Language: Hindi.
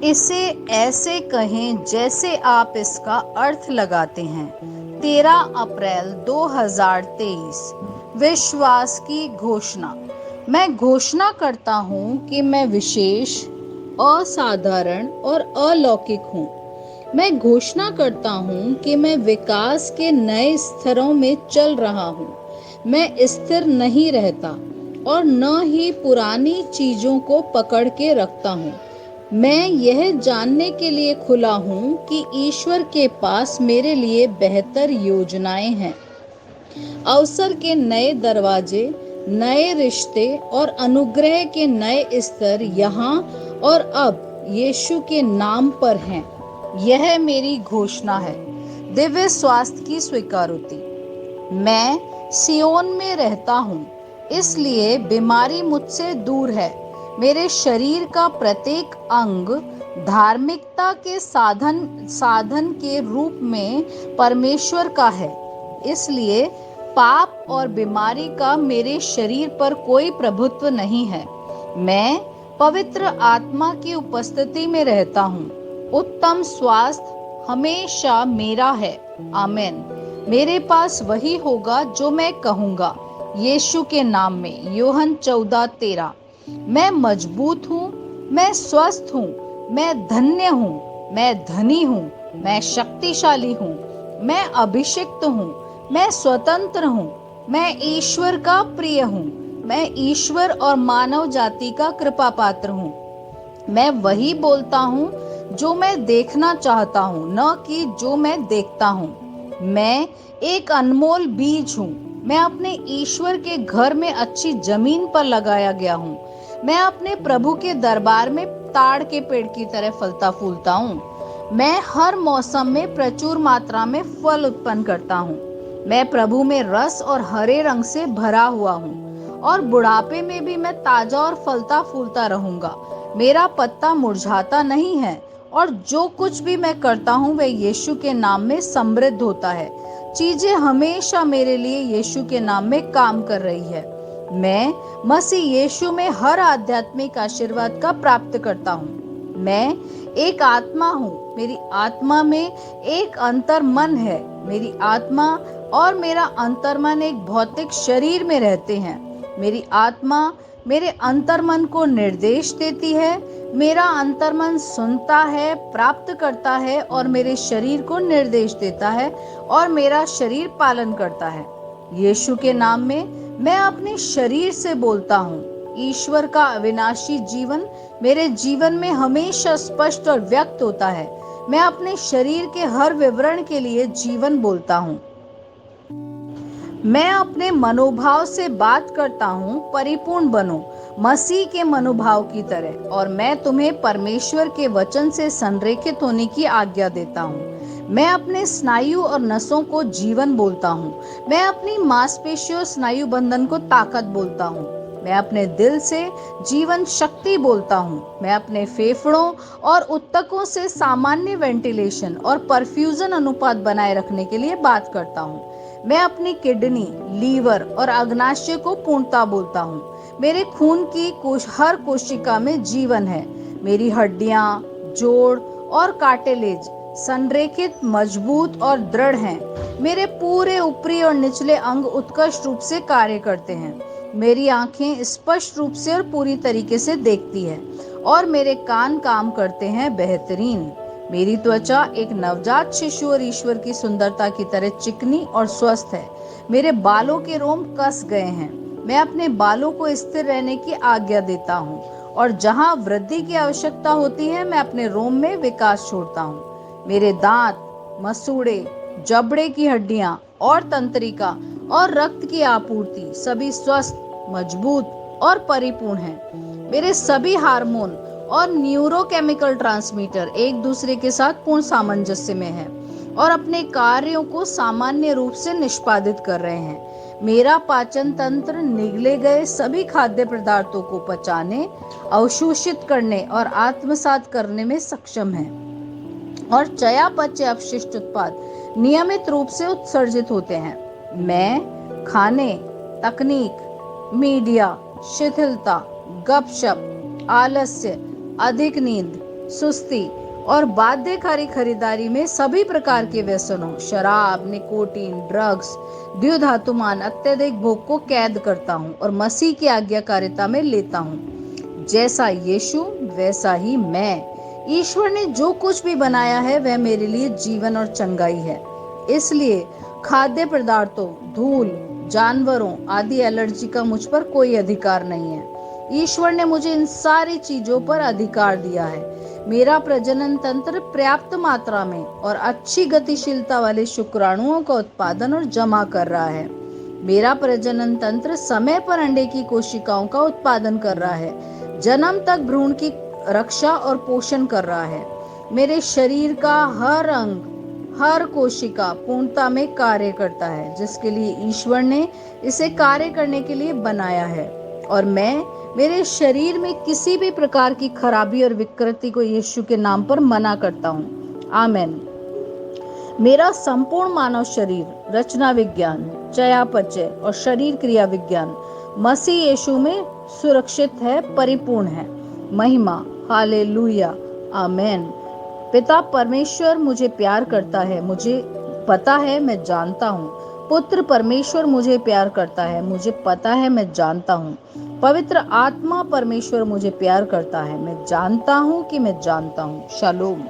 इसे ऐसे कहें जैसे आप इसका अर्थ लगाते हैं। 13 अप्रैल 2023। विश्वास की घोषणा। मैं घोषणा करता हूँ कि मैं विशेष, असाधारण और अलौकिक हूँ। मैं घोषणा करता हूँ कि मैं विकास के नए स्तरों में चल रहा हूँ। मैं स्थिर नहीं रहता और न ही पुरानी चीजों को पकड़ के रखता हूँ। मैं यह जानने के लिए खुला हूँ कि ईश्वर के पास मेरे लिए बेहतर योजनाएं हैं। अवसर के नए दरवाजे, नए रिश्ते और अनुग्रह के नए स्तर यहाँ और अब यीशु के नाम पर हैं। यह मेरी घोषणा है। दिव्य स्वास्थ्य की स्वीकारोति। मैं सियोन में रहता हूँ, इसलिए बीमारी मुझसे दूर है। मेरे शरीर का प्रत्येक अंग धार्मिकता के साधन के रूप में परमेश्वर का है, इसलिए पाप और बीमारी का मेरे शरीर पर कोई प्रभुत्व नहीं है। मैं पवित्र आत्मा की उपस्थिति में रहता हूँ। उत्तम स्वास्थ्य हमेशा मेरा है। आमीन। मेरे पास वही होगा जो मैं कहूँगा, यीशु के नाम में। यूहन्ना 14:13। मैं मजबूत हूँ, मैं स्वस्थ हूँ, मैं धन्य हूँ, मैं धनी हूँ, मैं शक्तिशाली हूँ, मैं अभिषिक्त हूँ, मैं स्वतंत्र हूँ, मैं ईश्वर का प्रिय हूँ, मैं ईश्वर और मानव जाति का कृपा पात्र हूँ। मैं वही बोलता हूँ जो मैं देखना चाहता हूँ, न कि जो मैं देखता हूँ। मैं एक अनमोल बीज हूँ। मैं अपने ईश्वर के घर में अच्छी जमीन पर लगाया गया हूँ। मैं अपने प्रभु के दरबार में ताड़ के पेड़ की तरह फलता फूलता हूँ। मैं हर मौसम में प्रचुर मात्रा में फल उत्पन्न करता हूँ। मैं प्रभु में रस और हरे रंग से भरा हुआ हूँ और बुढ़ापे में भी मैं ताजा और फलता फूलता रहूंगा। मेरा पत्ता मुरझाता नहीं है और जो कुछ भी मैं करता हूँ वह यीशु के नाम में समृद्ध होता है। चीजें हमेशा मेरे लिए यीशु के नाम में काम कर रही है। मैं मसीह यीशु में हर आध्यात्मिक आशीर्वाद का प्राप्त करता हूँ। मैं एक आत्मा हूँ। मेरी आत्मा में एक अंतर मन है। मेरी आत्मा और मेरा अंतर्मन एक भौतिक शरीर में रहते हैं। मेरी आत्मा मेरे अंतर्मन को निर्देश देती है। मेरा अंतर्मन सुनता है, प्राप्त करता है और मेरे शरीर को निर्देश देता है और मेरा शरीर पालन करता है। यीशु के नाम में मैं अपने शरीर से बोलता हूँ। ईश्वर का अविनाशी जीवन मेरे जीवन में हमेशा स्पष्ट और व्यक्त होता है। मैं अपने शरीर के हर विवरण के लिए जीवन बोलता हूँ। मैं अपने मनोभाव से बात करता हूँ, परिपूर्ण बनो मसीह के मनोभाव की तरह, और मैं तुम्हें परमेश्वर के वचन से संरेखित होने की आज्ञा देता हूँ। मैं अपने स्नायु और नसों को जीवन बोलता हूँ। मैं अपनी मांसपेशियों स्नायु बंधन को ताकत बोलता हूँ। मैं अपने दिल से जीवन शक्ति बोलता हूँ। मैं अपने फेफड़ों और ऊतकों से सामान्य वेंटिलेशन और परफ्यूजन अनुपात बनाए रखने के लिए बात करता हूँ। मैं अपनी किडनी, लीवर और अग्नाशय को पूर्णता बोलता हूँ। मेरे खून की हर कोशिका में जीवन है। मेरी हड्डियां, जोड़ और कार्टिलेज संरेखित, मजबूत और दृढ़ हैं। मेरे पूरे ऊपरी और निचले अंग उत्कृष्ट रूप से कार्य करते हैं। मेरी आंखें स्पष्ट रूप से और पूरी तरीके से देखती है और मेरे कान काम करते हैं बेहतरीन। मेरी त्वचा एक नवजात शिशु और ईश्वर की सुंदरता की तरह चिकनी और स्वस्थ है। मेरे बालों के रोम कस गए हैं। मैं अपने बालों को स्थिर रहने की आज्ञा देता हूँ और जहाँ वृद्धि की आवश्यकता होती है मैं अपने रोम में विकास छोड़ता हूँ। मेरे दांत, मसूड़े, जबड़े की हड्डियां और तंत्रिका और रक्त की आपूर्ति सभी स्वस्थ, मजबूत और परिपूर्ण हैं। मेरे सभी हार्मोन और न्यूरोकेमिकल ट्रांसमीटर एक दूसरे के साथ पूर्ण सामंजस्य में हैं और अपने कार्यों को सामान्य रूप से निष्पादित कर रहे हैं। मेरा पाचन तंत्र निगले गए सभी खाद्य पदार्थों को पचाने, अवशोषित करने और आत्मसात करने में सक्षम है और चयापचय अपशिष्ट उत्पाद नियमित रूप से उत्सर्जित होते हैं। मैं खाने, तकनीक, मीडिया, शिथिलता, गपशप, आलस्य, अधिक नींद, सुस्ती और बाध्यकारी खरीदारी में सभी प्रकार के व्यसनों, शराब, निकोटीन, ड्रग्स, द्युधातुमान अत्यधिक भोग को कैद करता हूँ और मसीह की आज्ञाकारिता में लेता हूँ। जैसा यीशु वैसा ही मैं। ईश्वर ने जो कुछ भी बनाया है वह मेरे लिए जीवन और चंगाई है। इसलिए खाद्य पदार्थों, धूल, जानवरों आदि एलर्जी का मुझ पर कोई अधिकार नहीं है। ईश्वर ने मुझे इन सारी चीजों पर अधिकार दिया है। मेरा प्रजनन तंत्र पर्याप्त मात्रा में और अच्छी गतिशीलता वाले शुक्राणुओं का उत्पादन और जमा कर रहा है। मेरा प्रजनन तंत्र समय पर अंडे की कोशिकाओं का उत्पादन कर रहा है, जन्म तक भ्रूण की रक्षा और पोषण कर रहा है। मेरे शरीर का हर अंग, हर कोशिका पूर्णता में कार्य करता है, जिसके लिए ईश्वर ने इसे कार्य करने के लिए बनाया है। और मैं मेरे शरीर में किसी भी प्रकार की खराबी और विकृति को यीशु के नाम पर मना करता हूँ। आमीन। मेरा संपूर्ण मानव शरीर, रचना विज्ञान, चयापचय और शरीर क्रिया विज्ञान मसीह यीशु में सुरक्षित है, परिपूर्ण है। महिमा, हालेलुया, आमीन। पिता परमेश्वर मुझे प्यार करता है, मुझे पता है, मैं जानता हूँ। पुत्र परमेश्वर मुझे प्यार करता है, मुझे पता है, मैं जानता हूँ। पवित्र आत्मा परमेश्वर मुझे प्यार करता है, मैं जानता हूँ कि मैं जानता हूँ। शालोम।